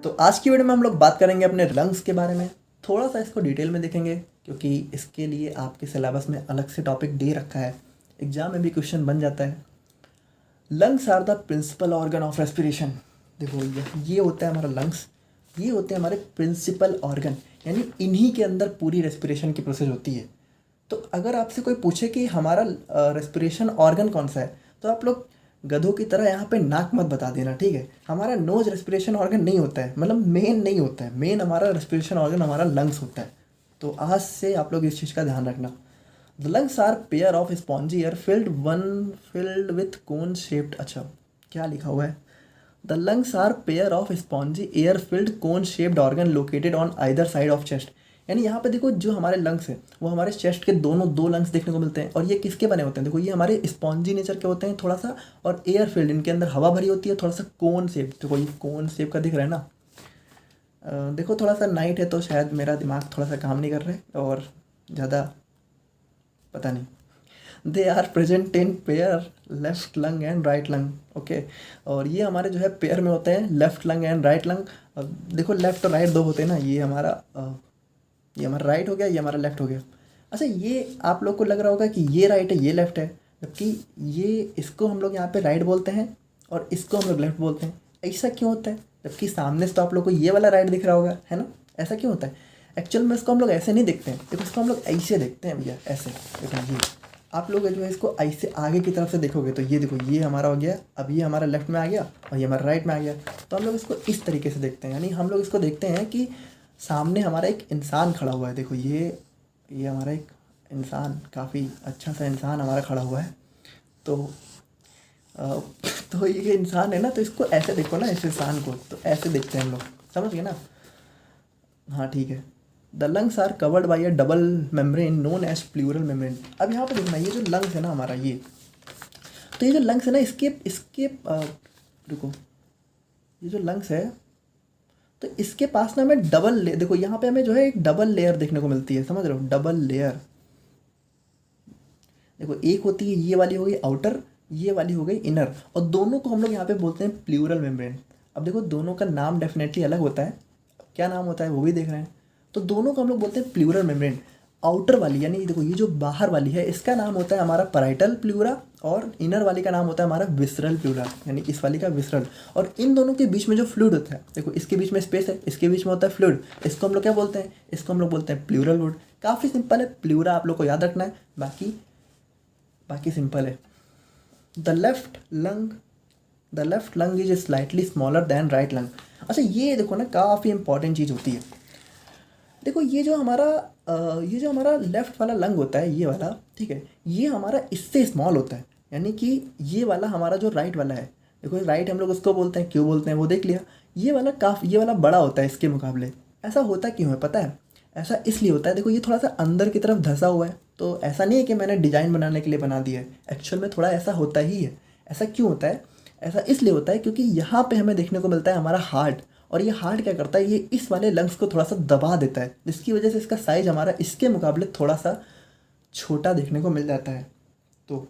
तो आज की वीडियो में हम लोग बात करेंगे अपने लंग्स के बारे में। थोड़ा सा इसको डिटेल में देखेंगे क्योंकि इसके लिए आपके सिलेबस में अलग से टॉपिक दे रखा है, एग्जाम में भी क्वेश्चन बन जाता है। Lungs are the principal organ of respiration. देखो ये होता है हमारा लंग्स, ये होते हैं हमारे प्रिंसिपल ऑर्गन, यानी इन्हीं के अंदर पूरी रेस्पिरेशन की प्रोसेस होती है। तो अगर आपसे कोई पूछे कि हमारा रेस्पिरेशन ऑर्गन कौन सा है, तो आप लोग गधों की तरह यहाँ पे नाक मत बता देना, ठीक है। हमारा नोज रेस्पिरेशन ऑर्गन नहीं होता है, मतलब मेन नहीं होता है। मेन हमारा रेस्पिरेशन ऑर्गन हमारा लंग्स होता है। तो आज से आप लोग इस चीज़ का ध्यान रखना। The lungs are pair of spongy air filled with cone shaped. अच्छा, क्या लिखा हुआ है? The lungs are pair of spongy air filled cone shaped organ located on either side of chest. यानी यहाँ पे देखो, जो हमारे लंग्स हैं वो हमारे चेस्ट के दोनों दो लंग्स देखने को मिलते हैं। और ये किसके बने होते हैं? देखो, ये हमारे स्पॉन्जी नेचर के होते हैं थोड़ा सा, और एयर फील्ड, इनके अंदर हवा भरी होती है, थोड़ा सा कोन शेप। देखो ये कोन शेप का दिख रहा है ना। देखो थोड़ा सा नाइट है तो शायद मेरा दिमाग थोड़ा सा काम नहीं कर रहा है और ज़्यादा पता नहीं। They are present in pair left lung and right lung. Okay, और ये हमारे जो है पेयर में होते हैं, left lung and right lung. देखो लेफ्ट और राइट दो होते हैं ना, ये हमारा राइट हो गया, ये हमारा लेफ्ट हो गया। अच्छा, ये आप लोग को लग रहा होगा कि ये राइट है ये लेफ्ट है, जबकि ये इसको हम लोग यहाँ पे राइट बोलते हैं और इसको हम लोग लेफ्ट बोलते हैं। ऐसा क्यों होता है? जबकि सामने से तो आप लोग को ये वाला राइट दिख रहा होगा, है ना। ऐसा क्यों होता है? एक्चुअल में इसको हम लोग ऐसे नहीं देखते हैं। देखो इसको हम लोग ऐसे देखते हैं भैया, ऐसे। देखो ये आप लोग जो है इसको ऐसे आगे की तरफ से देखोगे तो ये देखो, ये हमारा हो गया, अब ये हमारा लेफ्ट में आ गया और ये हमारा राइट में आ गया। तो हम लोग इसको इस तरीके से देखते हैं, यानी हम लोग इसको देखते हैं कि सामने हमारा एक इंसान खड़ा हुआ है। देखो ये हमारा एक इंसान, काफ़ी अच्छा सा इंसान हमारा खड़ा हुआ है। तो तो ये इंसान है ना, तो इसको ऐसे देखो ना, इस इंसान को तो ऐसे देखते हैं हम लोग, समझ गए ना। हाँ ठीक है। The lungs are covered by a double membrane known as pleural membrane. अब यहाँ पे देखना, ये जो लंग्स है ना हमारा, ये तो ये जो लंग्स है ना, इसके रुको, ये जो लंग्स है तो इसके पास ना हमें डबल लेयर, देखो यहाँ पे हमें जो है एक डबल लेयर देखने को मिलती है, समझ रहे हो? Double layer. देखो एक होती है ये वाली हो गई आउटर, ये वाली हो गई इनर, और दोनों को हम लोग यहाँ पे बोलते हैं प्लूरल मेम्ब्रेन। अब देखो दोनों का नाम डेफिनेटली अलग होता है, क्या नाम होता है वो भी देख रहे हैं। तो दोनों को हम लोग बोलते हैं प्लूरल मेम्ब्रेन। आउटर वाली यानी देखो ये जो बाहर वाली है, इसका नाम होता है हमारा पैराइटल प्लूरा, और इनर वाली का नाम होता है हमारा विसरल प्लूरा, यानी इस वाली का विसरल। और इन दोनों के बीच में जो फ्लूइड होता है, देखो इसके बीच में स्पेस है, इसके बीच में होता है फ्लूइड, इसको हम लोग क्या बोलते हैं? इसको हम लोग बोलते हैं प्लूरल फ्लूइड। काफ़ी सिंपल है, प्लूरा आप लोग को याद रखना है, बाकी सिंपल है। The left lung is slightly smaller than right lung. अच्छा ये देखो ना, काफ़ी इंपॉर्टेंट चीज़ होती है। देखो ये जो हमारा लेफ्ट वाला लंग होता है, ये वाला, ठीक है, ये हमारा इससे स्मॉल होता है। यानी कि ये वाला हमारा जो राइट वाला है, देखो राइट हम लोग उसको बोलते हैं, क्यों बोलते हैं वो देख लिया। ये वाला बड़ा होता है इसके मुकाबले। ऐसा होता क्यों है पता है? ऐसा इसलिए होता है, देखो ये थोड़ा सा अंदर की तरफ धंसा हुआ है, तो ऐसा नहीं है कि मैंने डिज़ाइन बनाने के लिए बना दिया है, एक्चुअल में थोड़ा ऐसा होता ही है। ऐसा क्यों होता है? ऐसा इसलिए होता है क्योंकि यहाँ पे हमें देखने को मिलता है हमारा हार्ट, और ये हार्ट क्या करता है, ये इस वाले लंग्स को थोड़ा सा दबा देता है, जिसकी वजह से इसका साइज हमारा इसके मुकाबले थोड़ा सा छोटा देखने को मिल जाता है। तो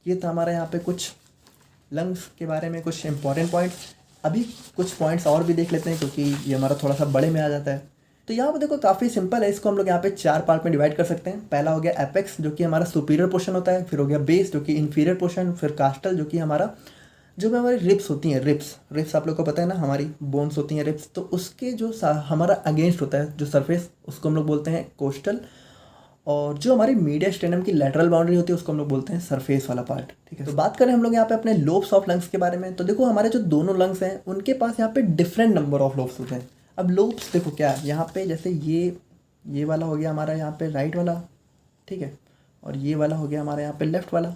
ये था हमारा यहाँ पे कुछ लंग्स के बारे में कुछ इंपॉर्टेंट पॉइंट्स। अभी कुछ पॉइंट्स और भी देख लेते हैं क्योंकि ये हमारा थोड़ा सा बड़े में आ जाता है। तो यहाँ पे देखो काफ़ी सिंपल है, इसको हम लोग यहाँ पे 4 पार्ट में डिवाइड कर सकते हैं। पहला हो गया एपेक्स, जो कि हमारा सुपीरियर पोर्शन होता है, फिर हो गया बेस जो कि इन्फीरियर पोर्शन, फिर कास्टल जो कि हमारी रिप्स होती हैं, रिप्स आप लोग को पता है ना, हमारी बोन्स होती हैं रिप्स, तो उसके जो हमारा अगेंस्ट होता है जो सरफेस, उसको हम लोग बोलते हैं कोस्टल। और जो हमारी मीडिया स्टेनम की लैटरल बाउंड्री होती है उसको हम लोग बोलते हैं सरफेस वाला पार्ट, ठीक है। तो बात करें हम लोग यहाँ पे अपने लोब्स ऑफ लंग्स के बारे में, तो देखो हमारे जो दोनों लंग्स हैं उनके पास यहाँ पे डिफरेंट नंबर ऑफ लोब्स होते हैं। अब लोब्स देखो क्या है, यहाँ पे जैसे ये वाला हो गया हमारा यहाँ पे राइट वाला, ठीक है, और ये वाला हो गया हमारा यहाँ पे लेफ्ट वाला।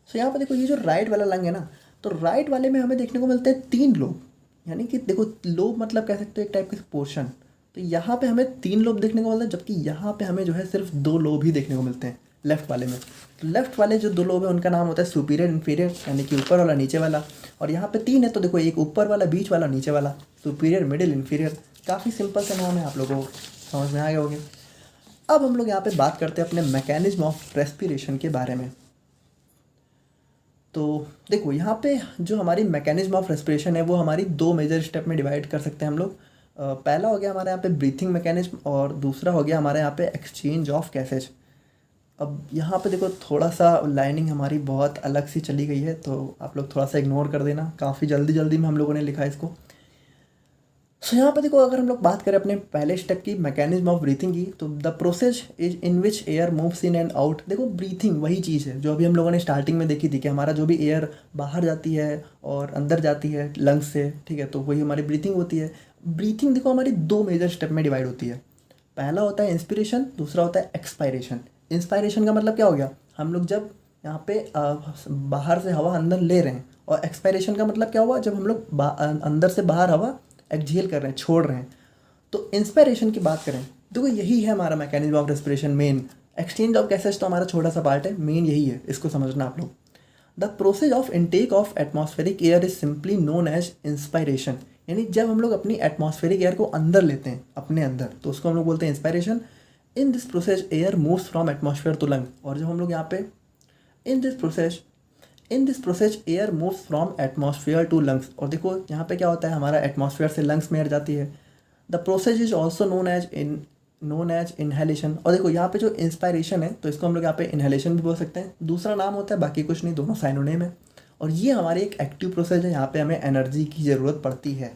सो यहाँ पे देखो ये जो राइट वाला लंग है ना, तो राइट वाले में हमें देखने को मिलते हैं 3 लोब, यानी कि देखो लोब मतलब कह सकते हो एक टाइप का पोर्शन। तो यहाँ पे हमें 3 लोब देखने को मिलते हैं, जबकि यहाँ पे हमें जो है सिर्फ 2 लोब ही देखने को मिलते हैं लेफ्ट वाले में। तो लेफ्ट वाले जो 2 लोब है उनका नाम होता है सुपीरियर इन्फीरियर, यानी कि ऊपर वाला नीचे वाला। और यहाँ पे 3 है, तो देखो एक ऊपर वाला, बीच वाला, नीचे वाला, सुपीरियर मिडिल इन्फीरियर। काफ़ी सिंपल सा नाम है, आप लोगों को समझ में आ गए होंगे। अब हम लोग यहाँ पे बात करते हैं अपने मैकेनिज्म ऑफ रेस्पिरेशन के बारे में। तो देखो यहाँ पे जो हमारी मैकेनिज्म ऑफ रेस्पिरेशन है वो हमारी 2 मेजर स्टेप में डिवाइड कर सकते हैं हम लोग। पहला हो गया हमारे यहाँ पे ब्रीथिंग मैकेनिज्म और दूसरा हो गया हमारे यहाँ पे एक्सचेंज ऑफ गैसेज। अब यहाँ पे देखो थोड़ा सा लाइनिंग हमारी बहुत अलग सी चली गई है, तो आप लोग थोड़ा सा इग्नोर कर देना, काफ़ी जल्दी जल्दी में हम लोगों ने लिखा है इसको। सो यहाँ पे देखो अगर हम लोग बात करें अपने पहले स्टेप की, मैकेनिज्म ऑफ ब्रीथिंग की, तो the process is in which air moves in and out. देखो ब्रीथिंग वही चीज़ है जो अभी हम लोगों ने स्टार्टिंग में देखी थी कि हमारा जो भी एयर बाहर जाती है और अंदर जाती है लंग्स से, ठीक है, तो वही हमारी ब्रीथिंग होती है। ब्रीथिंग देखो हमारी दो मेजर स्टेप में डिवाइड होती है। पहला होता है इंस्पिरेशन, दूसरा होता है एक्सपायरेशन। इंस्पायरेशन का मतलब क्या हो गया, हम लोग जब यहाँ पे बाहर से हवा अंदर ले रहे हैं, और एक्सपायरेशन का मतलब क्या हुआ, जब हम लोग अंदर से बाहर हवा एक्सहेल कर रहे हैं, छोड़ रहे हैं। तो इंस्पायरेशन की बात करें, देखो यही है हमारा mechanism of respiration main. Exchange of gases तो हमारा छोटा सा पार्ट है, मेन यही है, इसको समझना आप लोग। The process of intake of atmospheric air is simply known as inspiration. यानी जब हम लोग अपनी एटमॉस्फेरिक एयर को अंदर लेते हैं अपने अंदर, तो उसको हम लोग बोलते हैं inspiration. In this process air moves from atmosphere to lung. और जब हम लोग यहाँ पे in this process air moves from atmosphere to lungs, और देखो यहाँ पे क्या होता है, हमारा एटमॉस्फेयर से लंग्स में एयर जाती है। The process is also known as inhalation. और देखो यहाँ पे जो इंस्पायरेशन है, तो इसको हम लोग यहाँ पे इनहेलेशन भी बोल सकते हैं, दूसरा नाम होता है, बाकी कुछ नहीं, दोनों साइनोनिम है। और ये हमारी एक एक्टिव प्रोसेस है, यहाँ पे हमें एनर्जी की ज़रूरत पड़ती है।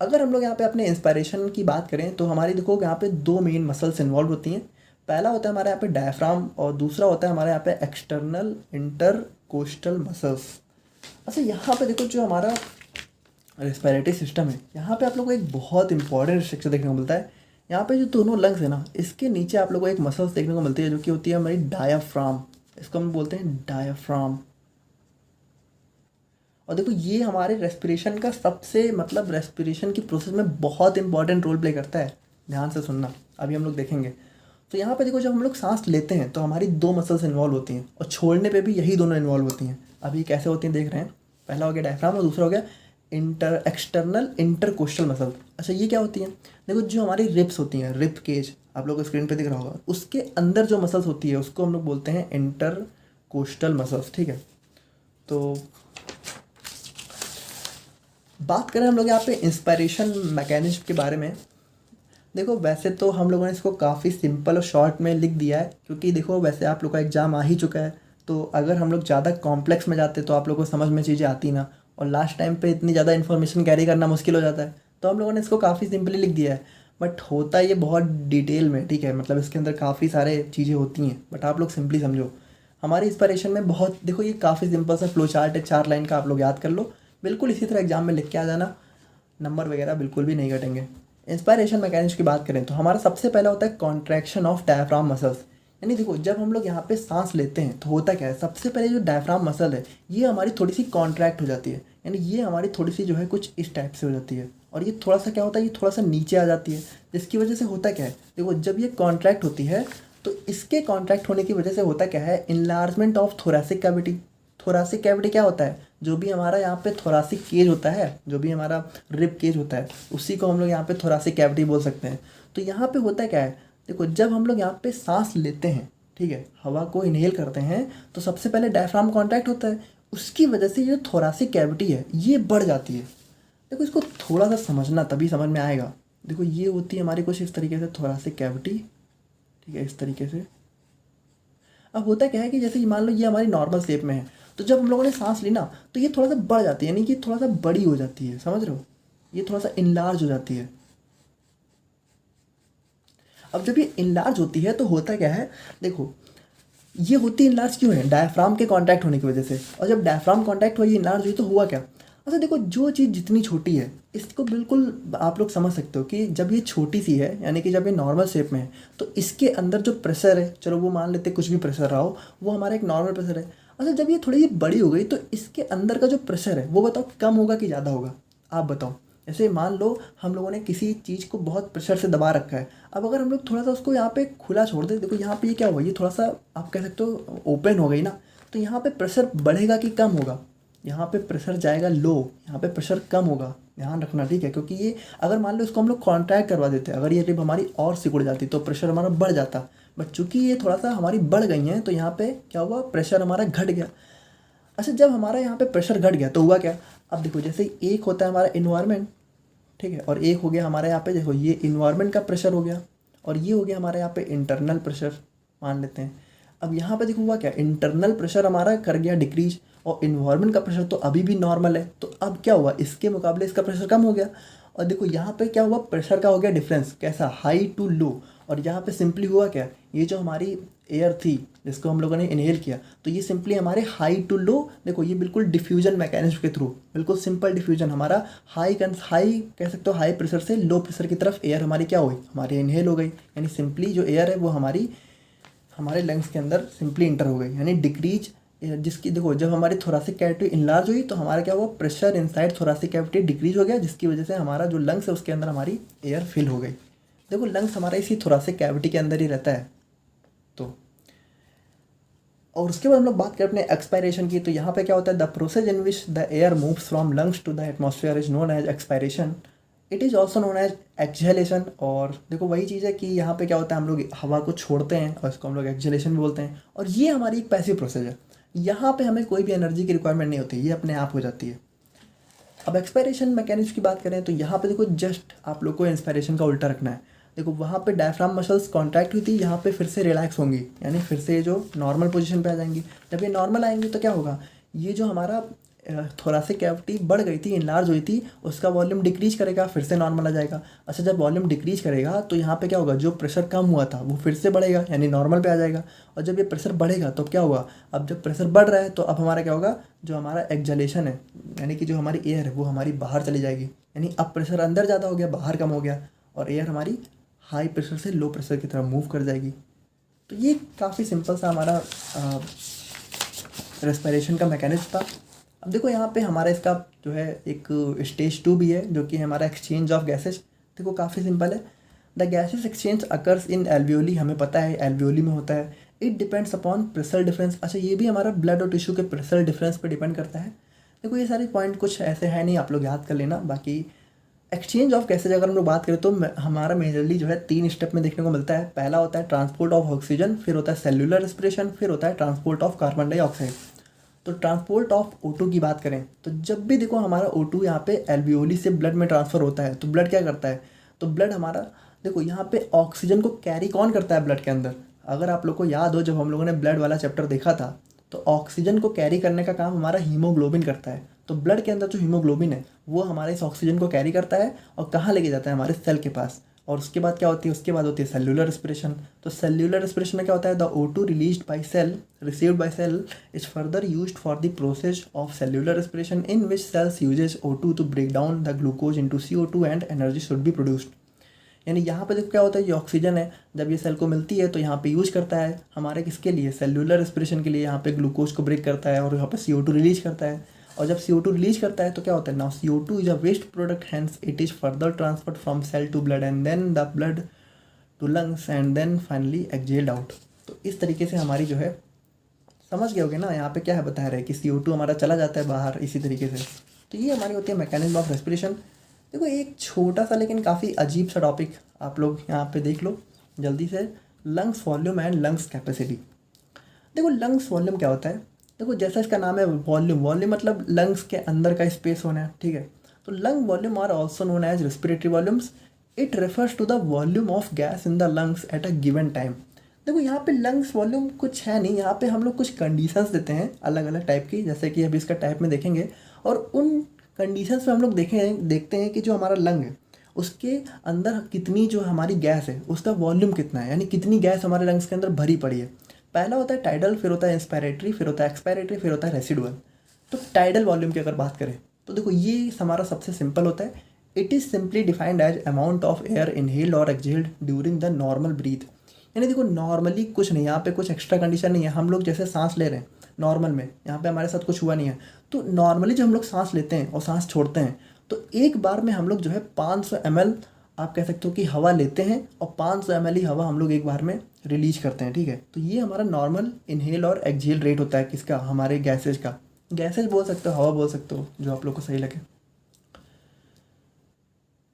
अगर हम लोग यहाँ पे अपने इंस्पायरेशन की बात करें, तो हमारी देखो यहाँ पे दो मेन मसल्स इन्वॉल्व होती हैं। पहला होता है हमारे यहाँ पे डायफ्राम, और दूसरा होता है हमारे यहाँ पे एक्सटर्नल इंटरकोस्टल मसल्स। अच्छा यहाँ पे देखो जो हमारा रेस्पिरेटरी सिस्टम है, यहाँ पे आप लोग को एक बहुत इंपॉर्टेंट स्ट्रक्चर देखने को मिलता है। यहाँ पे जो दोनों लंग्स है ना, इसके नीचे आप लोग को एक मसल्स देखने को मिलती है, जो कि होती है हमारी डायाफ्राम। इसको हम बोलते हैं डायाफ्राम। और देखो ये हमारे रेस्पिरेशन का सबसे, मतलब रेस्पिरेशन की प्रोसेस में बहुत इंपॉर्टेंट रोल प्ले करता है। ध्यान से सुनना, अभी हम लोग देखेंगे। तो यहाँ पे देखो जब हम लोग सांस लेते हैं तो हमारी दो मसल्स इन्वॉल्व होती हैं, और छोड़ने पे भी यही दोनों इन्वॉल्व होती हैं। अभी कैसे होती हैं देख रहे हैं, पहला हो गया डायफ्राम और दूसरा हो गया एक्सटर्नल इंटरकोस्टल मसल। अच्छा ये क्या होती हैं, देखो जो हमारी रिब्स होती हैं, रिब केज आप लोग को स्क्रीन पे दिख रहा होगा, उसके अंदर जो मसल्स होती है उसको हम लोग बोलते हैं इंटरकोस्टल मसल्स, ठीक है। तो बात करें हम लोग यहाँ पे इंस्पायरेशन मैकेनिज्म के बारे में, देखो वैसे तो हम लोगों ने इसको काफ़ी सिंपल और शॉर्ट में लिख दिया है, क्योंकि देखो वैसे आप लोग का एग्ज़ाम आ ही चुका है, तो अगर हम लोग ज़्यादा कॉम्प्लेक्स में जाते तो आप लोगों को समझ में चीज़ें आती ना, और लास्ट टाइम पे इतनी ज़्यादा इन्फॉर्मेशन कैरी करना मुश्किल हो जाता है। तो हम लोगों ने इसको काफ़ी सिंपली लिख दिया है, बट होता ये बहुत डिटेल में, ठीक है, मतलब इसके अंदर काफ़ी सारे चीज़ें होती हैं, बट आप लोग सिंपली समझो। हमारी इंस्पायरेशन में बहुत, देखो ये काफ़ी सिंपल सा फ्लो चार्ट है, 4 लाइन का, आप लोग याद कर लो, बिल्कुल इसी तरह एग्जाम में लिख के आ जाना, नंबर वगैरह बिल्कुल भी नहीं घटेंगे। इंस्पायरेशन मैकेनिज्म की बात करें तो हमारा सबसे पहला होता है कॉन्ट्रैक्शन ऑफ डायफ्राम मसल्स। यानी देखो जब हम लोग यहाँ पे सांस लेते हैं तो होता क्या है, सबसे पहले जो डायफ्राम मसल है ये हमारी थोड़ी सी कॉन्ट्रैक्ट हो जाती है, यानी ये हमारी थोड़ी सी जो है कुछ इस टाइप से हो जाती है, और ये थोड़ा सा क्या होता है, ये थोड़ा सा नीचे आ जाती है, जिसकी वजह से होता क्या है, देखो जब ये कॉन्ट्रैक्ट होती है तो इसके कॉन्ट्रैक्ट होने की वजह से होता क्या है, enlargement of thoracic cavity. Thoracic cavity क्या होता है, जो भी हमारा यहाँ पे थोरासिक केज होता है, जो भी हमारा रिब केज होता है, उसी को हम लोग यहाँ पे थोरासिक कैविटी बोल सकते हैं। तो यहाँ पे होता क्या है, देखो जब हम लोग यहाँ पे सांस लेते हैं, ठीक है, हवा को इनहेल करते हैं, तो सबसे पहले डायफ्राम कॉन्टैक्ट होता है, उसकी वजह से जो थोरासिक कैविटी है ये बढ़ जाती है। देखो इसको थोड़ा सा समझना तभी समझ में आएगा। देखो ये होती है हमारी कुछ इस तरीके से थोरासिक कैविटी, ठीक है, इस तरीके से। अब होता क्या है कि जैसे कि मान लो ये हमारी नॉर्मल शेप में है, तो जब हम लोगों ने सांस ली ना तो ये थोड़ा सा बढ़ जाती है, यानी कि थोड़ा सा बड़ी हो जाती है, समझ रहे हो, ये थोड़ा सा इनलार्ज हो जाती है। अब जब ये इनलार्ज होती है तो होता क्या है, देखो ये होती इनलार्ज क्यों है, डायफ्राम के कांटेक्ट होने की वजह से। और जब डायफ्राम कांटेक्ट हुआ, ये इनलार्ज हुई, तो हुआ क्या, अच्छा देखो जो चीज़ जितनी छोटी है, इसको बिल्कुल आप लोग समझ सकते हो कि जब ये छोटी सी है, यानी कि जब ये नॉर्मल शेप में है, तो इसके अंदर जो प्रेशर है, चलो वो मान लेते कुछ भी प्रेशर रहा हो, वो हमारा एक नॉर्मल प्रेशर है। अच्छा जब ये थोड़ी सी बड़ी हो गई तो इसके अंदर का जो प्रेशर है वो बताओ कम होगा कि ज़्यादा होगा, आप बताओ। जैसे मान लो हम लोगों ने किसी चीज़ को बहुत प्रेशर से दबा रखा है, अब अगर हम लोग थोड़ा सा उसको यहाँ पे खुला छोड़ दें, देखो यहाँ पे ये क्या हुआ, ये थोड़ा सा आप कह सकते हो ओपन हो गई ना, तो यहाँ पे प्रेशर बढ़ेगा कि कम होगा, यहाँ पे प्रेशर जाएगा लो, यहाँ पे प्रेशर कम होगा, ध्यान रखना, ठीक है। क्योंकि ये अगर मान लो इसको हम लोग कॉन्ट्रैक्ट करवा देते, अगर ये रिब हमारी और सिकुड़ जाती तो प्रेशर हमारा बढ़ जाता, बट चूंकि ये थोड़ा सा हमारी बढ़ गई हैं तो यहाँ पे क्या हुआ, प्रेशर हमारा घट गया। अच्छा जब हमारा यहाँ पे प्रेशर घट गया तो हुआ क्या, अब देखो जैसे एक होता है हमारा इन्वायरमेंट, ठीक है। और एक हो गया हमारे यहाँ पे, देखो ये इन्वायरमेंट का प्रेशर हो गया, और ये हो गया हमारे यहाँ पे इंटरनल प्रेशर मान लेते हैं। अब यहाँ पे देखो हुआ क्या, इंटरनल प्रेशर हमारा कर गया डिक्रीज, और इन्वायरमेंट का प्रेशर तो अभी भी नॉर्मल है, तो अब क्या हुआ, इसके मुकाबले इसका प्रेशर कम हो गया। और देखो यहाँ पे क्या हुआ, प्रेशर का हो गया डिफरेंस, कैसा, हाई टू लो। और यहाँ पे सिंपली हुआ क्या, ये जो हमारी एयर थी जिसको हम लोगों ने इनहेल किया, तो ये सिंपली हमारे हाई टू लो, देखो ये बिल्कुल डिफ्यूजन मैकेनिज्म के थ्रू, बिल्कुल सिंपल डिफ्यूजन, हमारा हाई कह सकते हो, हाई प्रेशर से लो प्रेशर की तरफ एयर हमारी क्या हुई, हमारी इनहेल हो गई। यानी सिंपली जो एयर है वो हमारे लंग्स के अंदर सिंपली इंटर हो गई, यानी डिक्रीज, जिसकी देखो जब हमारी थोरासिक कैविटी इनलार्ज हुई तो हमारा क्या हुआ, pressure inside thoracic cavity decrease हो गया, जिसकी वजह से हमारा जो लंग्स है उसके अंदर हमारी एयर फिल हो गई। देखो लंग्स हमारा इसी थोरासिक कैविटी के अंदर ही रहता है। तो और उसके बाद हम लोग बात करें अपने एक्सपायरेशन की, तो यहाँ पे क्या होता है, the process in which the air moves from lungs to the atmosphere is known as expiration, it is also known as exhalation. और देखो वही चीज़ है कि यहाँ पे क्या होता है, हम लोग हवा को छोड़ते हैं और इसको हम लोग एक्सहेलेशन भी बोलते हैं, और ये हमारी एक पैसिव प्रोसेस है। यहाँ पे हमें कोई भी एनर्जी की रिक्वायरमेंट नहीं होती, ये अपने आप हो जाती है। अब एक्सपायरेशन मैकेनिज्म की बात करें तो यहाँ पे देखो जस्ट आप लोग को इंस्पायरेशन का उल्टा रखना है। देखो वहाँ पे डायफ्राम मसल्स कॉन्ट्रैक्ट हुई थी, यहाँ पे फिर से रिलैक्स होंगी, यानी फिर से जो नॉर्मल पोजीशन पे आ जाएंगी। जब ये नॉर्मल आएंगी तो क्या होगा, ये जो हमारा थोरासिक कैविटी बढ़ गई थी, इनलार्ज हुई थी, उसका वॉल्यूम डिक्रीज करेगा, फिर से नॉर्मल आ जाएगा। अच्छा जब वॉल्यूम डिक्रीज करेगा तो यहाँ पे क्या होगा, जो प्रेशर कम हुआ था वो फिर से बढ़ेगा, यानी नॉर्मल पे आ जाएगा। और जब ये प्रेशर बढ़ेगा तो क्या हुआ, अब जब प्रेशर बढ़ रहा है तो अब हमारा क्या होगा, जो हमारा एक्सहेलेशन है, यानी कि जो हमारी एयर है वो हमारी बाहर चली जाएगी, यानी अब प्रेशर अंदर ज़्यादा हो गया, बाहर कम हो गया, और एयर हमारी हाई प्रेशर से लो प्रेशर की तरफ मूव कर जाएगी। तो ये काफ़ी सिंपल सा हमारा रेस्पिरेशन का मैकेनिज्म था। अब देखो यहाँ पे हमारा इसका जो है एक स्टेज 2 भी है, जो कि हमारा एक्सचेंज ऑफ गैसेज। देखो काफ़ी सिंपल है, the gases exchange occurs in alveoli, हमें पता है एल्वियोली में होता है। It depends upon pressure difference, अच्छा ये भी हमारा ब्लड और टिश्यू के प्रेशर डिफरेंस पर डिपेंड करता है। देखो ये सारे पॉइंट कुछ ऐसे है नहीं, आप लोग याद कर लेना। बाकी एक्सचेंज ऑफ गैसेज अगर हम लोग बात करें तो हमारा मेजरली जो है 3 स्टेप में देखने को मिलता है। पहला होता है ट्रांसपोर्ट ऑफ ऑक्सीजन, फिर होता है सेल्यूलर रेस्पिरेशन, फिर होता है ट्रांसपोर्ट ऑफ कार्बन डाइऑक्साइड। तो ट्रांसपोर्ट ऑफ O2 की बात करें तो जब भी देखो हमारा O2 यहाँ पे एल्वियोली से ब्लड में ट्रांसफ़र होता है तो ब्लड क्या करता है, तो ब्लड हमारा देखो यहाँ पे ऑक्सीजन को कैरी कौन करता है ब्लड के अंदर। अगर आप लोग को याद हो जब हम लोगों ने ब्लड वाला चैप्टर देखा था तो ऑक्सीजन को कैरी करने का काम हमारा हीमोग्लोबिन करता है। तो ब्लड के अंदर जो हीमोग्लोबिन है वो हमारे इस ऑक्सीजन को कैरी करता है और कहाँ लेके जाता है, हमारे सेल के पास। और उसके बाद क्या होती है, उसके बाद होती है सेल्यूलर रेस्पिरेशन। तो सेल्यूलर रेस्पिरेशन में क्या होता है, the O2 released by cell received by cell is further used for the process of cellular respiration in which cells uses O2 to break down the glucose into CO2 and energy should be produced. यानी यहाँ पे देखो क्या होता है, ये oxygen है जब ये सेल को मिलती है तो यहाँ पे यूज करता है हमारे किसके लिए, सेल्यूलर रेस्पिरेशन के लिए। यहाँ पे ग्लूकोज को ब्रेक करता है और यहाँ पे CO2 रिलीज करता है। और जब CO2 रिलीज करता है तो क्या होता है, now CO2 is a waste product, hence it is further transferred from cell to blood and then the blood to lungs and then finally exhaled out. तो इस तरीके से हमारी जो है, समझ गए होगे ना, यहाँ पे क्या है बता रहे हैं कि CO2 हमारा चला जाता है बाहर इसी तरीके से। तो ये हमारी होती है मैकेनिज्म ऑफ रेस्पिरेशन। देखो एक छोटा सा लेकिन काफ़ी अजीब सा टॉपिक आप लोग यहाँ पे देख लो जल्दी से, lungs volume and lungs capacity. देखो लंग्स वॉल्यूम क्या होता है, देखो जैसा इसका नाम है वॉल्यूम, वॉल्यूम मतलब लंग्स के अंदर का स्पेस होना है, ठीक है। तो lung volume are also known as respiratory volumes. It refers to the volume of gas in the lungs at a given time. देखो यहाँ पे लंग्स वॉल्यूम कुछ है नहीं, यहाँ पे हम लोग कुछ कंडीशंस देते हैं अलग अलग टाइप की, जैसे कि अभी इसका टाइप में देखेंगे। और उन कंडीशंस में हम लोग देखते हैं कि जो हमारा लंग है उसके अंदर कितनी जो हमारी गैस है उसका वॉल्यूम कितना है, यानी कितनी गैस हमारे लंग्स के अंदर भरी पड़ी है। पहला होता है टाइडल, फिर होता है इंस्पायरेटरी, फिर होता है एक्सपायरेटरी, फिर होता है रेसिडुअल। तो टाइडल वॉल्यूम की अगर बात करें तो देखो ये हमारा सबसे सिंपल होता है। It is simply defined as amount of air inhaled और exhaled during the normal breath. यानी देखो नॉर्मली कुछ नहीं, यहाँ पे कुछ एक्स्ट्रा कंडीशन नहीं है। हम लोग जैसे सांस ले रहे हैं नॉर्मल में, यहाँ पे हमारे साथ कुछ हुआ नहीं है। तो नॉर्मली जब हम लोग सांस लेते हैं और सांस छोड़ते हैं तो एक बार में हम लोग जो है 500 ml आप कह सकते हो कि हवा लेते हैं और 500 ml ही हवा हम लोग एक बार में रिलीज करते हैं, ठीक है। तो ये हमारा नॉर्मल इनहेल और एक्सहेल रेट होता है किसका, हमारे गैसेज का। गैसेज बोल सकते हो, हवा बोल सकते हो, जो आप लोग को सही लगे।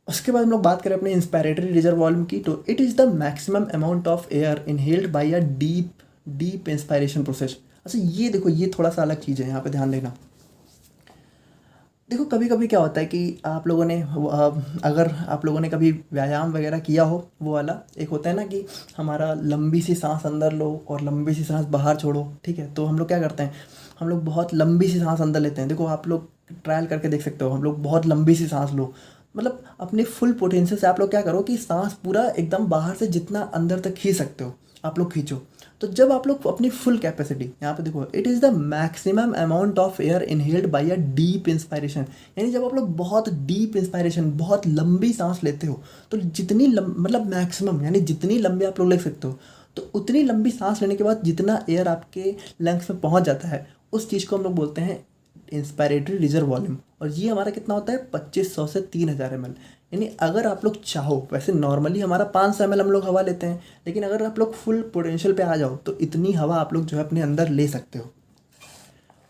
उसके बाद हम लोग बात करें अपने इंस्पायरेटरी रिजर्व वॉल्यूम की, तो it is the maximum amount of air inhaled by a deep inspiration process. अच्छा ये देखो ये थोड़ा सा अलग चीज़ है, यहाँ पे ध्यान देना। देखो कभी कभी क्या होता है कि आप लोगों ने अगर आप लोगों ने कभी व्यायाम वगैरह किया हो, वो वाला एक होता है ना कि हमारा लंबी सी सांस अंदर लो और लंबी सी सांस बाहर छोड़ो, ठीक है। तो हम लोग क्या करते हैं, हम लोग बहुत लंबी सी सांस अंदर लेते हैं। देखो आप लोग ट्रायल करके देख सकते हो, हम लोग बहुत लंबी सी सांस लो, मतलब अपने फुल पोटेंशियल से आप लोग क्या करो कि सांस पूरा एकदम बाहर से जितना अंदर तक खींच सकते हो आप लोग खींचो। तो जब आप लोग अपनी फुल कैपेसिटी, यहाँ पे देखो, it is the maximum amount of air inhaled by a deep inspiration, यानी जब आप लोग बहुत डीप इंस्पायरेशन, बहुत लंबी सांस लेते हो, तो जितनी मतलब मैक्सिमम यानी जितनी लंबी आप लोग ले सकते हो, तो उतनी लंबी सांस लेने के बाद जितना एयर आपके लंग्स में पहुंच जाता है, उस चीज़ को हम लोग बोलते हैं इंस्पायरेटरी रिजर्व वॉल्यूम। और ये हमारा कितना होता है, 2500 से 3000 ml। यानी अगर आप लोग चाहो, वैसे नॉर्मली हमारा 500 ml हम लोग हवा लेते हैं, लेकिन अगर आप लोग फुल पोटेंशियल पे आ जाओ तो इतनी हवा आप लोग जो है अपने अंदर ले सकते हो।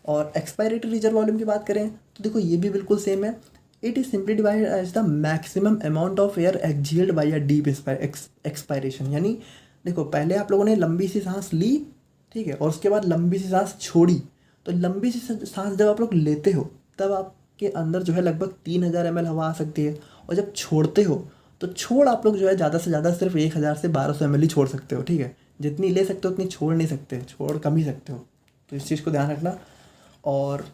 और एक्सपायरेटरी रिजर्व वॉल्यूम की बात करें तो देखो ये भी बिल्कुल सेम है। It is simply divided as the maximum amount of air exhaled by a deep expiration. यानी देखो पहले आप लोगों ने लंबी सी सांस ली, ठीक है, और उसके बाद लंबी सी सांस छोड़ी। तो लंबी सी सांस जब आप लोग लेते हो तब आपके अंदर जो है लगभग 3000 ml हवा आ सकती है, और जब छोड़ते हो तो छोड़ आप लोग जो है ज़्यादा से ज़्यादा सिर्फ 1000 से 1200 ml ही छोड़ सकते हो, ठीक है। जितनी ले सकते हो उतनी छोड़ नहीं सकते, छोड़ कम ही सकते हो। तो इस चीज़ को ध्यान रखना। और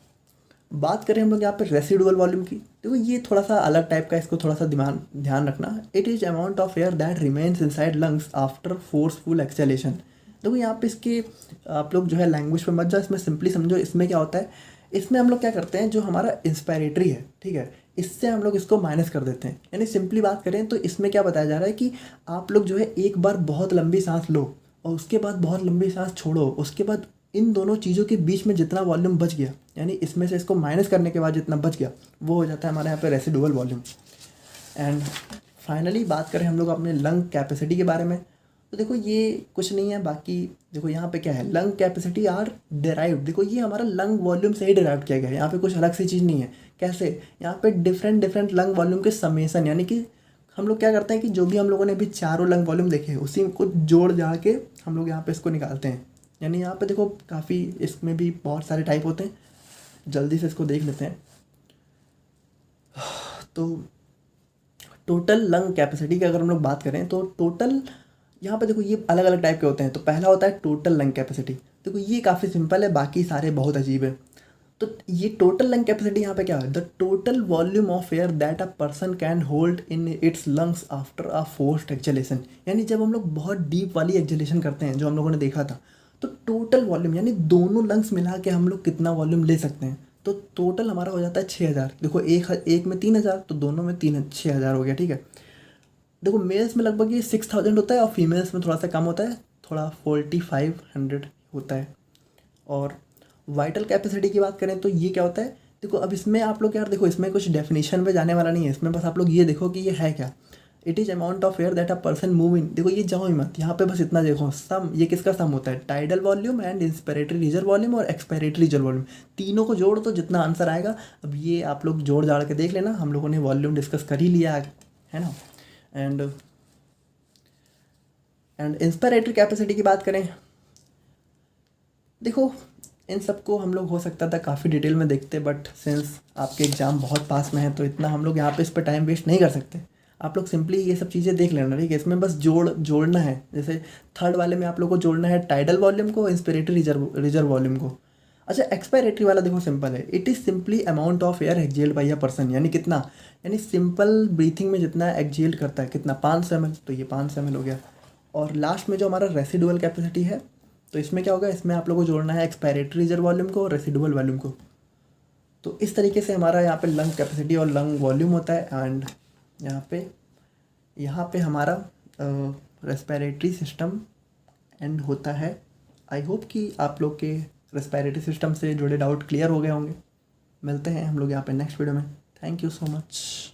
बात करें हम लोग यहाँ पे रेसिडुअल वॉल्यूम की, देखो ये थोड़ा सा अलग टाइप का, इसको थोड़ा सा ध्यान रखना। It is amount of air that remains inside lungs after forceful acceleration. देखो यहाँ पे इसके आप लोग जो है लैंग्वेज पे मत जाओ, इसमें सिंपली समझो। इसमें क्या होता है, इसमें हम लोग क्या करते हैं, जो हमारा इंस्पायरेटरी है, ठीक है, इससे हम लोग इसको माइनस कर देते हैं। यानी सिंपली बात करें तो इसमें क्या बताया जा रहा है कि आप लोग जो है एक बार बहुत लंबी सांस लो और उसके बाद बहुत लंबी सांस छोड़ो, उसके बाद इन दोनों चीज़ों के बीच में जितना वॉल्यूम बच गया, यानी इसमें से इसको माइनस करने के बाद जितना बच गया, वो हो जाता है हमारे यहाँ पे रेसिडुअल वॉल्यूम। एंड फाइनली बात करें हम लोग अपने लंग कैपेसिटी के बारे में, तो देखो ये कुछ नहीं है, बाकी देखो यहाँ पे क्या है, लंग कैपेसिटी आर डिराइव्ड। देखो ये हमारा लंग वॉल्यूम से ही डिराइव किया गया है, यहाँ पे कुछ अलग सी चीज़ नहीं है। कैसे, यहाँ पे डिफरेंट लंग वॉल्यूम के समेसन, यानी कि हम लोग क्या करते हैं कि जो भी हम लोगों ने अभी चारों लंग वॉल्यूम देखे उसी को जोड़ जा के हम लोग यहाँ पे इसको निकालते हैं। यानी यहाँ पे देखो काफ़ी, इसमें भी बहुत सारे टाइप होते हैं, जल्दी से इसको देख लेते हैं। तो टोटल लंग कैपेसिटी की अगर हम लोग बात करें तो टोटल यहाँ पे देखो ये अलग अलग टाइप के होते हैं। तो पहला होता है टोटल लंग कैपेसिटी। देखो ये काफ़ी सिंपल है, बाकी सारे बहुत अजीब है। तो ये टोटल लंग कैपेसिटी यहाँ पे क्या है, the total volume of air that a person can hold in its lungs after a forced acceleration. यानी जब हम लोग बहुत डीप वाली एक्सेलेशन करते हैं, जो हम लोगों ने देखा था, तो टोटल वॉल्यूम यानी दोनों लंग्स मिला के हम लोग कितना वॉल्यूम ले सकते हैं, तो टोटल हमारा हो जाता है 6000। देखो एक में 3000, तो दोनों में 6000 हो गया, ठीक है। देखो मेल्स में लगभग ये 6000 होता है और फीमेल्स में थोड़ा सा कम होता है, थोड़ा 4500 होता है। और वाइटल कैपेसिटी की बात करें तो ये क्या होता है, देखो अब इसमें आप लोग यार देखो इसमें कुछ डेफिनेशन पे जाने वाला नहीं है, इसमें बस आप लोग ये देखो कि ये है क्या। It is amount of air that a person move in. देखो ये जाओ ही मत, यहाँ पे बस इतना देखो, सम, ये किसका सम होता है, tidal volume and inspiratory reserve volume और एक्सपायरेटरी रिजर्व वॉल्यूम, तीनों को जोड़ तो जितना आंसर आएगा। अब ये आप लोग जोड़ जाड़ के देख लेना, हम लोगों ने वॉल्यूम डिस्कस कर ही लिया है ना। एंड इंस्पायरेटरी कैपेसिटी की बात करें, देखो इन सबको हम लोग हो सकता था काफ़ी डिटेल में देखते, बट सिंस आपके एग्ज़ाम बहुत पास में है तो इतना हम लोग यहाँ पे इस पर टाइम वेस्ट नहीं कर सकते। आप लोग सिंपली ये सब चीज़ें देख लेना, ठीक है। इसमें बस जोड़ना है, जैसे थर्ड वाले में आप लोग को जोड़ना है टाइडल वॉल्यूम को, इंस्पिरेटरी रिजर्व वॉल्यूम को। अच्छा एक्सपायरेटरी वाला देखो सिंपल है, it is simply amount of air exhaled by a person. यानी कितना, यानी सिंपल ब्रीथिंग में जितना एक्सहेल्ड करता है कितना, 500 ml, तो ये 500 ml हो गया। और लास्ट में जो हमारा रेसिडुअल कैपेसिटी है, तो इसमें क्या होगा, इसमें आप लोगों को जोड़ना है एक्सपायरेटरी रिजर्व वॉल्यूम को और रेसिडुअल वॉल्यूम को। तो इस तरीके से हमारा यहाँ पे लंग कैपेसिटी और लंग वॉल्यूम होता है। एंड यहाँ पे हमारा रेस्पिरेटरी सिस्टम एंड होता है। आई होप कि आप लोग के रेस्पिरेटरी सिस्टम से जुड़े डाउट क्लियर हो गए होंगे। मिलते हैं हम लोग यहाँ पे नेक्स्ट वीडियो में। Thank you so much.